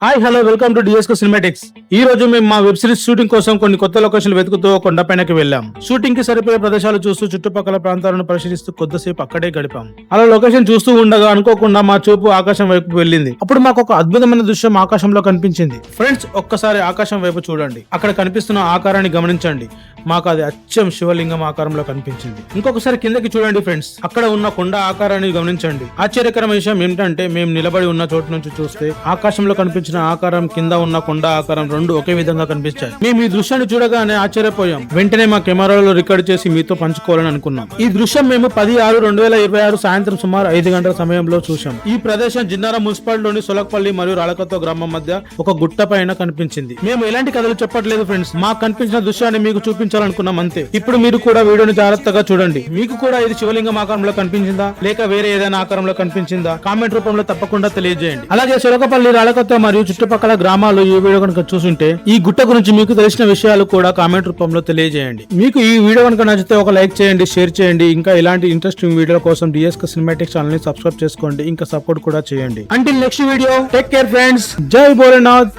Hi hello welcome to disco cinematics. ఈ రోజు మేము మా వెబ్ సిరీస్ షూటింగ్ కోసం కొన్ని కొత్త లొకేషన్లు వెతుకుతూ కొండపైనకి వెళ్ళాం. షూటింగ్ కి సరిపోయే ప్రదేశాలు చూస్తూ చుట్టుపక్కల ప్రాంతాలను పరిశీలిస్తూ కొద్దిసేపు అక్కడే గడిపాం. అలా లొకేషన్ చూస్తూ ఉండగా అనుకోకుండా మా చూపు ఆకాశం వైపు వెళ్ళింది. అప్పుడు మాకు ఒక అద్భుతమైన దృశ్యం ఆకాశంలో కనిపించింది. ఫ్రెండ్స్, ఒక్కసారి ఆకాశం వైపు చూడండి. అక్కడ కనిపిస్తున్న ఆకారాన్ని గమనించండి. మాకు అది అచ్చం శివలింగం ఆకారంలో కనిపించింది. ఇంకొకసారి కిందకి చూడండి ఫ్రెండ్స్. అక్కడ ఉన్న కొండ ఆకారాన్ని గమనించండి. ఆశ్చర్యకరమైన విషయం ఏమిటంటే మేము నిలబడి ఉన్న చోటు నుంచి చూస్తే ఆకాశంలో కనిపించిన ఆకారం, కింద ఉన్న కొండ ఆకారం రెండు ఒకే విధంగా కనిపించాయి. మేము ఈ దృశ్యాన్ని చూడగానే ఆశ్చర్యపోయాం. వెంటనే మా కెమెరాలో రికార్డ్ చేసి మీతో పంచుకోవాలని అనుకున్నాం. ఈ దృశ్యం మేము 10/6/2026 సాయంత్రం సుమారు 5 గంటల సమయంలో చూసాం. ఈ ప్రదేశం జిన్నారం మున్సిపాలిటీలోని సొలకపల్లి మరియు రాళకత్తో గ్రామం మధ్య ఒక గుట్ట పైన కనిపించింది. మేము ఎలాంటి కథలు చెప్పట్లేదు ఫ్రెండ్స్. మాకు కనిపించిన దృశ్యాన్ని మీకు చూపించాలనుకున్నాం అంతే. ఇప్పుడు మీరు కూడా వీడియోని జాగ్రత్తగా చూడండి. మీకు కూడా ఇది శివలింగం ఆకారంలో కనిపించిందా లేక వేరే ఏదైనా ఆకారంలో కనిపించిందా? కామెంట్ రూపంలో తప్పకుండా తెలియజేయండి. అలాగే సొలకపల్లి, రాళకత్తో మరియు చుట్టుపక్కల గ్రామాలు ఈ వీడియో కనుక చూస్తుంటే ఈ గుట్ట గురించి మీకు తెలిసిన విషయాలు కూడా కామెంట్ రూపంలో తెలియజేయండి. మీకు ఈ వీడియో కనుక నచ్చితే ఒక లైక్ చేయండి, షేర్ చేయండి. ఇంకా ఇలాంటి ఇంట్రెస్టింగ్ వీడియోల కోసం డిఎస్కో సినిమాటిక్స్ ఛానల్ ని సబ్స్క్రైబ్ చేసుకోండి. ఇంకా సపోర్ట్ కూడా చేయండి. Until next video, take care friends. జై భోలేనాథ్.